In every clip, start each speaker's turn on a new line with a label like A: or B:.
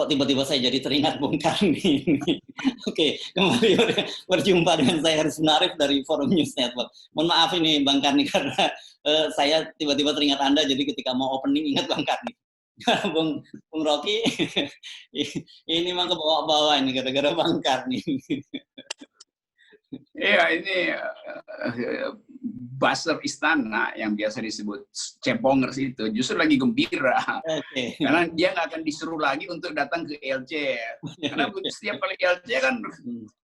A: kok tiba-tiba saya jadi teringat Bung Karni ini. Oke, kembali berjumpa dengan saya Haris Narif dari Forum News Network. Mohon maaf ini Bang Karni karena saya tiba-tiba teringat Anda, jadi ketika mau opening ingat Bang Karni. Bung Rocky, ini mah ke bawah-bawah ini gara-gara Bang Karni.
B: Iya, ini buzzer istana yang biasa disebut cepongers itu justru lagi gembira.
A: Okay.
B: Karena dia nggak akan disuruh lagi untuk datang ke LC. Karena setiap kali LC kan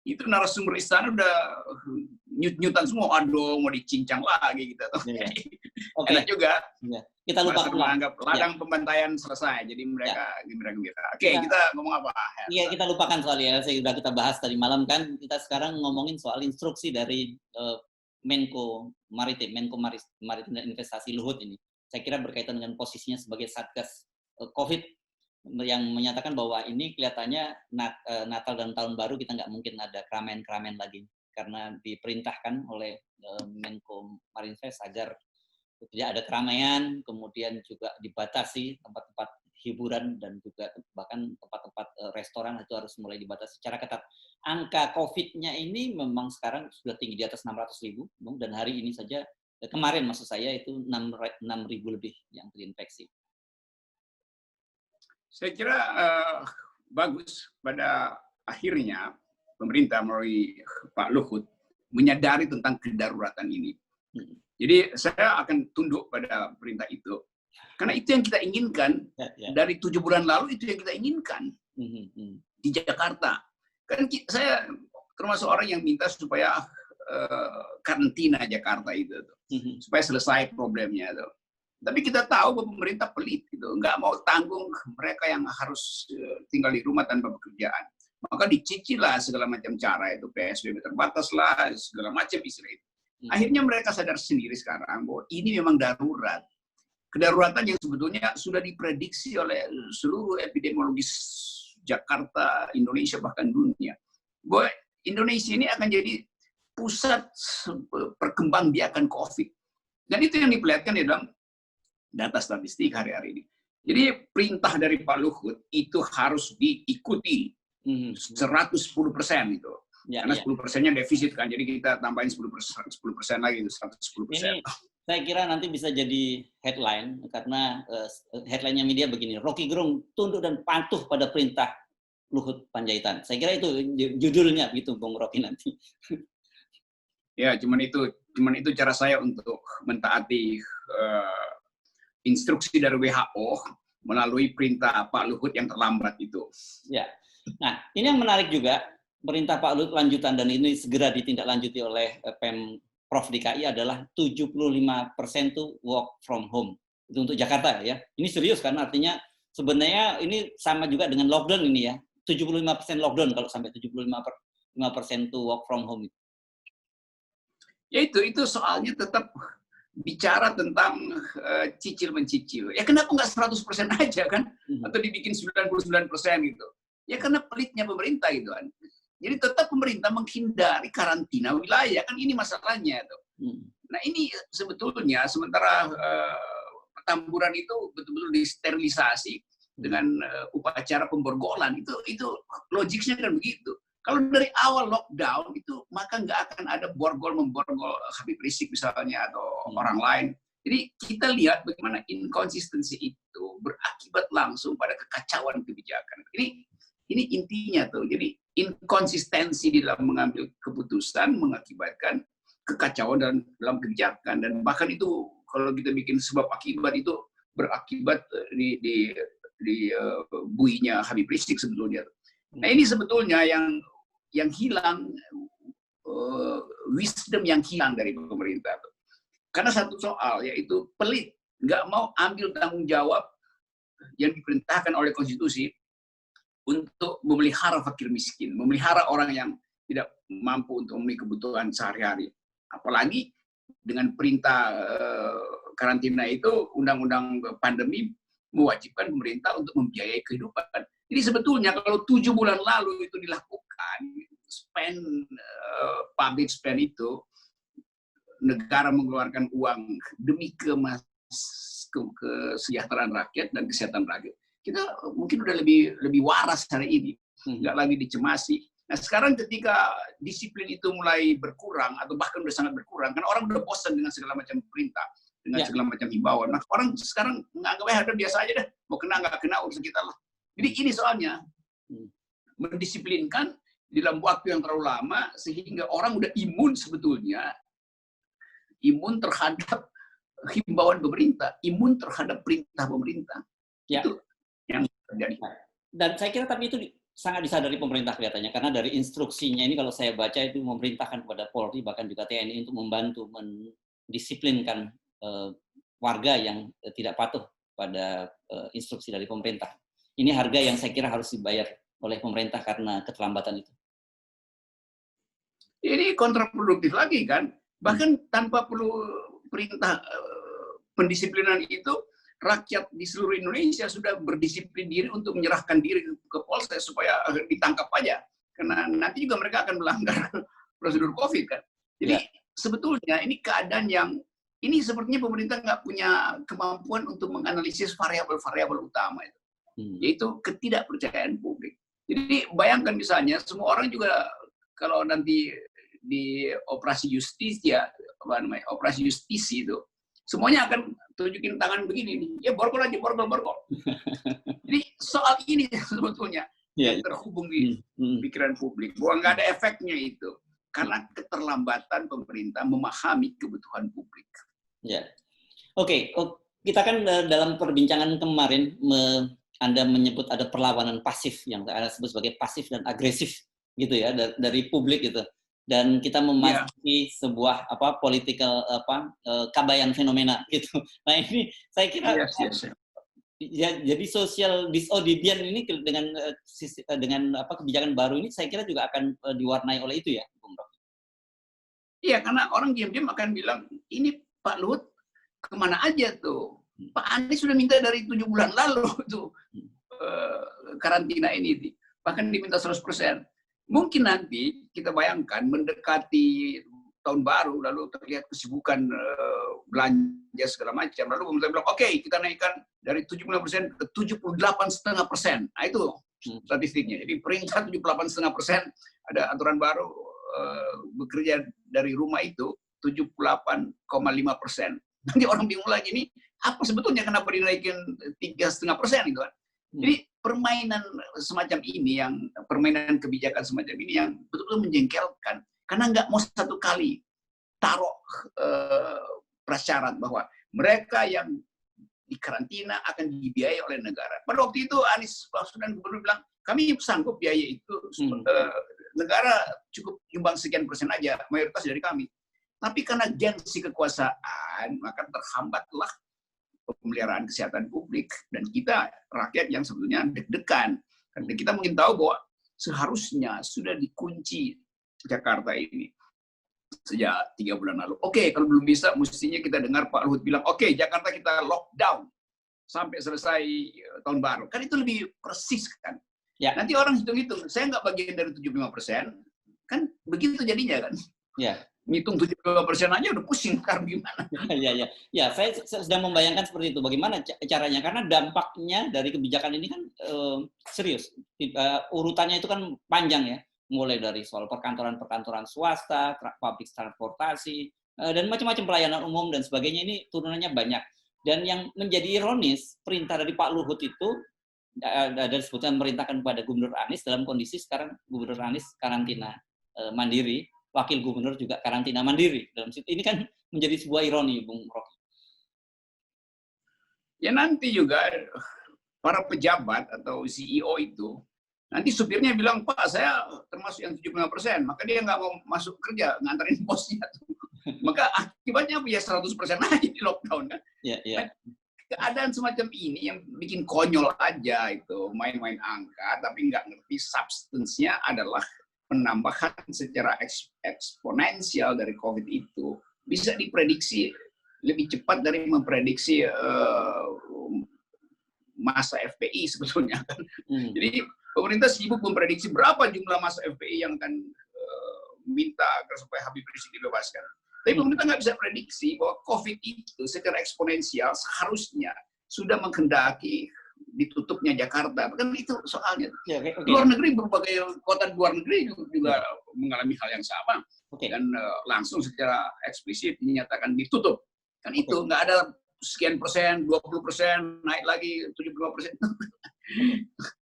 B: itu narasumber istana udah nyut-nyutan semua, aduh mau dicincang lagi gitu.
A: Yeah.
B: Okay. Enak juga.
A: Yeah. Kita lupa
B: menganggap ladang pembantaian selesai, jadi mereka gembira-gembira. Oke, kita ngomong apa?
A: Iya, kita lupakan soal LC, sudah kita bahas tadi malam kan. Kita sekarang ngomongin soal instruksi dari Menko Maritim dan Investasi Luhut ini. Saya kira berkaitan dengan posisinya sebagai Satgas COVID yang menyatakan bahwa ini kelihatannya Natal dan Tahun Baru kita nggak mungkin ada keramaian-keramaian lagi karena diperintahkan oleh Menko Marinvest agar tidak ada keramaian, kemudian juga dibatasi tempat-tempat hiburan dan juga bahkan tempat-tempat restoran itu harus mulai dibatasi secara ketat. Angka COVID-nya ini memang sekarang sudah tinggi di atas 600.000, dan hari ini saja, kemarin maksud saya itu 6.000 lebih yang terinfeksi.
B: Saya kira bagus pada akhirnya pemerintah melalui Pak Luhut menyadari tentang kedaruratan ini. Jadi saya akan tunduk pada perintah itu. Karena itu yang kita inginkan. Dari 7 bulan lalu itu yang kita inginkan. Di Jakarta. Kan saya termasuk orang yang minta supaya karantina Jakarta itu. Supaya selesai problemnya. Tapi kita tahu bahwa pemerintah pelit. Nggak mau tanggung mereka yang harus tinggal di rumah tanpa pekerjaan. Maka dicicil lah segala macam cara itu. PSBB terbatas lah, segala macam istilah itu. Akhirnya mereka sadar sendiri sekarang bahwa ini memang darurat. Kedaruratan yang sebetulnya sudah diprediksi oleh seluruh epidemiologis Jakarta, Indonesia, bahkan dunia. Bahwa Indonesia ini akan jadi pusat perkembangbiakan COVID. Dan itu yang diperlihatkan di dalam data statistik hari-hari ini. Jadi perintah dari Pak Luhut itu harus diikuti 110% itu. Karena 10%-nya defisit kan, jadi kita tambahin 10% lagi, itu 110%.
A: Ini saya kira nanti bisa jadi headline, karena headline-nya media begini, Rocky Gerung tunduk dan patuh pada perintah Luhut Panjaitan. Saya kira itu judulnya gitu, Bung Rocky nanti.
B: Ya, cuman itu cara saya untuk mentaati instruksi dari WHO melalui perintah Pak Luhut yang terlambat itu.
A: Ya, nah ini yang menarik juga. Perintah Pak Luhut lanjutan dan ini segera ditindaklanjuti oleh Pemprov DKI adalah 75% to work from home. Itu untuk Jakarta ya. Ini serius kan, artinya sebenarnya ini sama juga dengan lockdown ini ya. 75% lockdown kalau sampai 75% to work from home.
B: Ya itu soalnya tetap bicara tentang cicil-mencicil. Ya kenapa nggak 100% aja kan? Atau dibikin 99% gitu. Ya karena pelitnya pemerintah gitu kan. Jadi tetap pemerintah menghindari karantina wilayah, kan ini masalahnya. Nah ini sebetulnya sementara Petamburan itu betul-betul disterilisasi dengan upacara pemborgolan, itu logiknya kan begitu. Kalau dari awal lockdown itu maka nggak akan ada memborgol Habib Rizik misalnya atau orang lain. Jadi kita lihat bagaimana inkonsistensi itu berakibat langsung pada kekacauan kebijakan. Ini intinya tuh. Jadi inkonsistensi di dalam mengambil keputusan mengakibatkan kekacauan dalam kebijakan, dan bahkan itu kalau kita bikin sebab akibat itu berakibat di buinya Habib Rizik sebetulnya. Nah ini sebetulnya yang hilang, wisdom yang hilang dari pemerintah. Karena satu soal yaitu pelit, nggak mau ambil tanggung jawab yang diperintahkan oleh konstitusi untuk memelihara fakir miskin, memelihara orang yang tidak mampu untuk memenuhi kebutuhan sehari-hari. Apalagi dengan perintah karantina itu, undang-undang pandemi mewajibkan pemerintah untuk membiayai kehidupan. Jadi sebetulnya kalau 7 bulan lalu itu dilakukan, public spend itu, negara mengeluarkan uang demi kesejahteraan rakyat dan kesehatan rakyat, kita mungkin udah lebih waras hari ini, nggak lagi dicemasi. Nah sekarang ketika disiplin itu mulai berkurang atau bahkan udah sangat berkurang, kan orang udah bosan dengan segala macam perintah, dengan segala macam himbauan. Nah orang sekarang nganggapnya biasa aja deh, mau kena nggak kena urusan kita lah. Jadi ini soalnya mendisiplinkan dalam waktu yang terlalu lama sehingga orang udah imun sebetulnya, imun terhadap himbauan pemerintah, imun terhadap perintah pemerintah.
A: Ya.
B: Itu yang terjadi.
A: Dan saya kira tapi itu sangat disadari pemerintah kelihatannya, karena dari instruksinya ini kalau saya baca itu memerintahkan kepada Polri bahkan juga TNI untuk membantu mendisiplinkan warga yang tidak patuh pada instruksi dari pemerintah. Ini harga yang saya kira harus dibayar oleh pemerintah karena keterlambatan itu.
B: Ini kontraproduktif lagi kan, bahkan tanpa perlu perintah pendisiplinan itu, rakyat di seluruh Indonesia sudah berdisiplin diri untuk menyerahkan diri ke Polsek supaya ditangkap aja. Karena nanti juga mereka akan melanggar prosedur COVID kan. Jadi sebetulnya ini keadaan yang, ini sepertinya pemerintah nggak punya kemampuan untuk menganalisis variabel-variabel utama itu. Yaitu ketidakpercayaan publik. Jadi bayangkan misalnya, semua orang juga kalau nanti di operasi justisia, operasi justisi itu, semuanya akan tunjukin tangan begini nih, ya borgol aja, borgol. Jadi soal ini sebetulnya yang terhubung di pikiran publik, bahwa nggak ada efeknya itu karena keterlambatan pemerintah memahami kebutuhan publik.
A: Ya, oke. Kita kan dalam perbincangan kemarin Anda menyebut ada perlawanan pasif yang Anda sebut sebagai pasif dan agresif, gitu ya, dari publik gitu. Dan kita memasuki sebuah political kabayan fenomena gitu. Nah ini saya kira jadi social disobedience ini dengan kebijakan baru ini saya kira juga akan diwarnai oleh itu ya, Bung Rocky.
B: Iya, karena orang diam-diam akan bilang, ini Pak Luhut kemana aja tuh? Pak Anies sudah minta dari 7 bulan lalu tuh karantina ini, bahkan diminta 100%. Mungkin nanti kita bayangkan mendekati tahun baru, lalu terlihat kesibukan belanja segala macam, lalu pemerintah bilang, oke, kita naikkan dari 75% ke 78,5%. Nah itu statistiknya. Jadi perintah 78,5%, ada aturan baru bekerja dari rumah itu 78,5%. Nanti orang bingung lagi nih, apa sebetulnya kenapa dinaikin 3,5% gitu kan? Jadi permainan semacam ini, yang permainan kebijakan semacam ini yang betul-betul menjengkelkan, karena nggak mau satu kali taruh prasyarat bahwa mereka yang dikarantina akan dibiayai oleh negara. Pada waktu itu Anies Baswedan gubernur bilang, kami sanggup biaya itu, negara cukup nyumbang sekian persen aja, mayoritas dari kami. Tapi karena gengsi kekuasaan, maka terhambatlah pemeliharaan kesehatan publik, dan kita rakyat yang sebetulnya deg-degan karena kita mungkin tahu bahwa seharusnya sudah dikunci Jakarta ini sejak 3 bulan lalu. Oke, kalau belum bisa, mestinya kita dengar Pak Luhut bilang, oke, Jakarta kita lockdown sampai selesai tahun baru. Kan itu lebih persis kan. Ya. Nanti orang hitung-hitung, saya nggak bagian dari 75%, kan begitu jadinya kan. Ya. Ngitung 75% aja udah pusing, sekarang gimana?
A: Ya, saya sedang membayangkan seperti itu. Bagaimana caranya? Karena dampaknya dari kebijakan ini kan serius. Urutannya itu kan panjang ya. Mulai dari soal perkantoran swasta, publik transportasi, dan macam-macam pelayanan umum dan sebagainya, ini turunannya banyak. Dan yang menjadi ironis, perintah dari Pak Luhut itu ada disebutkan memerintahkan kepada Gubernur Anies dalam kondisi sekarang Gubernur Anies karantina mandiri, Wakil Gubernur juga karantina mandiri. Ini kan menjadi sebuah ironi, Bung Rocky.
B: Ya nanti juga para pejabat atau CEO itu, nanti supirnya bilang, Pak, saya termasuk yang 75%, maka dia nggak mau masuk kerja, nganterin bosnya. Maka akibatnya ya 100% aja di lockdown kan. Nah, keadaan semacam ini yang bikin konyol aja itu, main-main angka, tapi nggak ngerti substance-nya adalah penambahan secara eksponensial dari COVID itu bisa diprediksi lebih cepat dari memprediksi masa FPI sebetulnya. Jadi pemerintah sibuk memprediksi berapa jumlah masa FPI yang akan minta agar supaya Habib Rizik dibebaskan. Tapi pemerintah nggak bisa prediksi bahwa COVID itu secara eksponensial seharusnya sudah menghendaki ditutupnya Jakarta. Kan itu soalnya.
A: Ya, okay.
B: Luar negeri, berbagai kota di luar negeri juga mengalami hal yang sama.
A: Okay.
B: Dan langsung secara eksplisit dinyatakan ditutup. Kan itu nggak ada sekian persen, 20%, naik lagi 75%.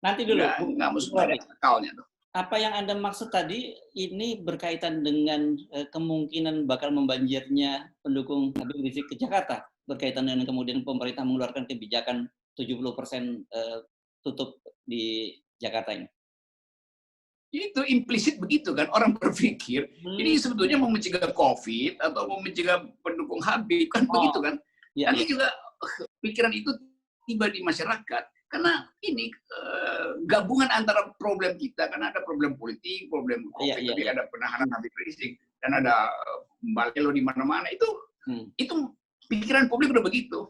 A: Nanti dulu.
B: Nggak mesti ada akalnya tuh.
A: Apa yang Anda maksud tadi ini berkaitan dengan kemungkinan bakal membanjirnya pendukung Habib Rizik ke Jakarta, berkaitan dengan kemudian pemerintah mengeluarkan kebijakan 70% tutup di Jakarta ini?
B: Itu implisit begitu kan, orang berpikir ini sebetulnya mau mencegah COVID atau mau mencegah pendukung Habib kan begitu kan. Nanti juga pikiran itu tiba di masyarakat. Karena ini gabungan antara problem kita, karena ada problem politik, problem COVID, tapi ada penahanan Habib Rizik, dan ada balelo di mana-mana. Itu pikiran publik udah begitu.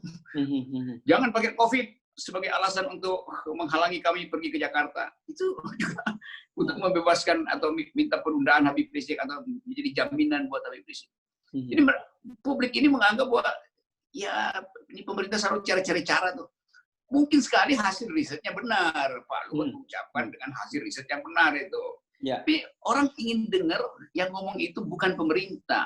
B: Jangan pakai COVID sebagai alasan untuk menghalangi kami pergi ke Jakarta. Itu juga untuk membebaskan atau minta penundaan Habib Rizik atau menjadi jaminan buat Habib Rizik. Jadi publik ini menganggap bahwa ya ini pemerintah selalu cari-cari cara tuh. Mungkin sekali hasil risetnya benar, Pak Luhut mengucapkan dengan hasil riset yang benar itu. Tapi orang ingin dengar yang ngomong itu bukan pemerintah.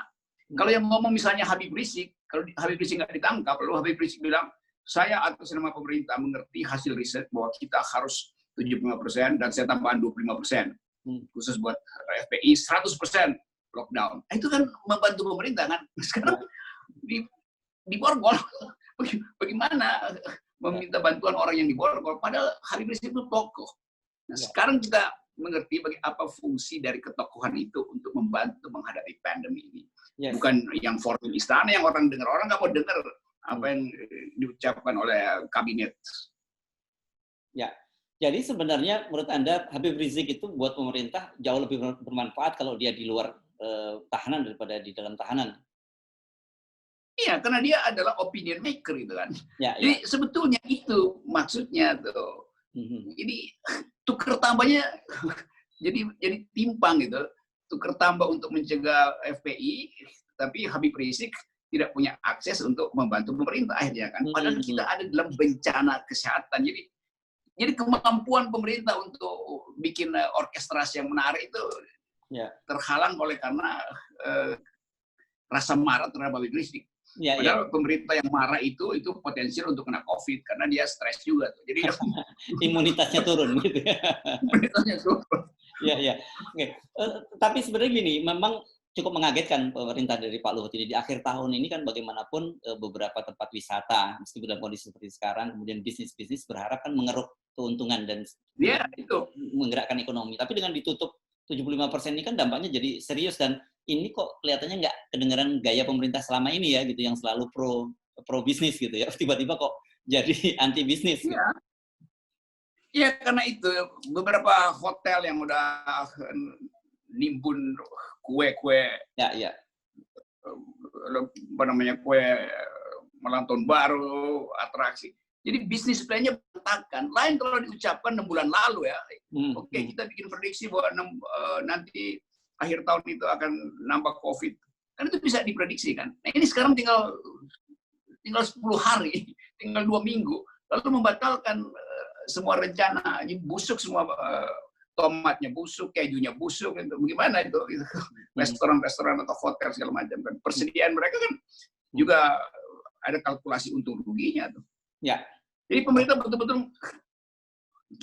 B: Kalau yang ngomong misalnya Habib Rizik, kalau Habib Rizik nggak ditangkap, lalu Habib Rizik bilang, saya atas nama pemerintah mengerti hasil riset bahwa kita harus 75% dan saya tambahan 25%. Khusus buat FPI 100% lockdown. Itu kan membantu pemerintah kan. Sekarang diborgol. Bagaimana meminta bantuan orang yang diborgol, padahal Habib Rizik itu tokoh. Nah, sekarang kita mengerti apa fungsi dari ketokohan itu untuk membantu menghadapi pandemi ini. Bukan yang formil istana yang orang dengar. Orang nggak mau dengar apa yang diucapkan oleh kabinet. Ya,
A: jadi sebenarnya menurut Anda Habib Rizik itu buat pemerintah jauh lebih bermanfaat kalau dia di luar tahanan daripada di dalam tahanan.
B: Iya, karena dia adalah opinion maker gitu kan. Jadi sebetulnya itu maksudnya tuh. Jadi tuker tambahnya jadi timpang gitu. Tuker tambah untuk mencegah FPI, tapi Habib Rizik tidak punya akses untuk membantu pemerintah akhirnya kan. Padahal kita ada dalam bencana kesehatan. Jadi kemampuan pemerintah untuk bikin orkestrasi yang menarik itu terhalang oleh karena rasa marah terhadap Habib Rizik. Padahal pemerintah yang marah itu potensial untuk kena COVID karena dia stres juga tuh. Jadi
A: imunitasnya turun gitu ya.
B: Imunitasnya turun.
A: Oke. Tapi sebenarnya gini, memang cukup mengagetkan pemerintah dari Pak Luhut ini di akhir tahun ini kan bagaimanapun beberapa tempat wisata meskipun dalam kondisi seperti sekarang, kemudian bisnis berharap kan mengeruk keuntungan dan
B: itu
A: menggerakkan ekonomi. Tapi dengan ditutup 75% ini kan dampaknya jadi serius dan ini kok kelihatannya nggak kedengeran gaya pemerintah selama ini ya gitu yang selalu pro bisnis gitu ya, tiba-tiba kok jadi anti bisnis.
B: Ya karena itu beberapa hotel yang udah nimbun kue-kue apa namanya kue malam tahun baru, atraksi. Jadi bisnis plan-nya berantakan. Lain kalau diucapkan 6 bulan lalu ya. Oke, kita bikin prediksi bahwa nanti akhir tahun itu akan nambah COVID. Kan itu bisa diprediksi kan. Nah ini sekarang tinggal 10 hari, tinggal 2 minggu, lalu membatalkan semua rencana. Ini busuk semua, tomatnya busuk, kejunya busuk. Bagaimana itu? Restoran-restoran atau hotel segala macam kan. Persediaan mereka kan juga ada kalkulasi untung ruginya tuh. Jadi pemerintah betul-betul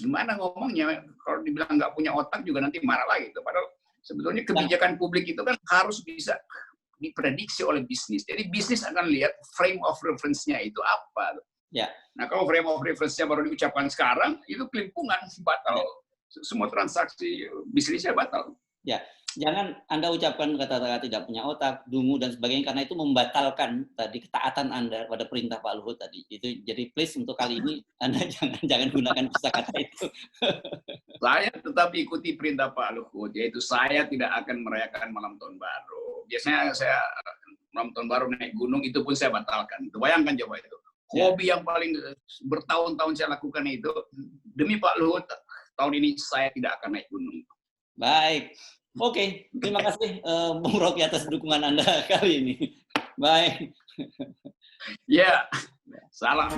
B: gimana ngomongnya, kalau dibilang nggak punya otak juga nanti marah lagi. Padahal sebetulnya kebijakan publik itu kan harus bisa diprediksi oleh bisnis. Jadi bisnis akan lihat frame of reference-nya itu apa. Nah kalau frame of reference-nya baru diucapkan sekarang, itu kelimpungan, batal. Semua transaksi bisnisnya batal.
A: Jangan Anda ucapkan kata-kata tidak punya otak, dungu dan sebagainya karena itu membatalkan tadi ketaatan Anda pada perintah Pak Luhut tadi. Itu jadi please untuk kali ini Anda jangan gunakan kata itu.
B: Saya tetap ikuti perintah Pak Luhut, yaitu saya tidak akan merayakan malam tahun baru. Biasanya saya malam tahun baru naik gunung itu pun saya batalkan. Bayangkan coba itu. Hobi yang paling bertahun-tahun saya lakukan itu demi Pak Luhut tahun ini saya tidak akan naik gunung.
A: Baik. Oke, terima kasih Bung Rocky atas dukungan Anda kali ini. Baik.
B: Salam.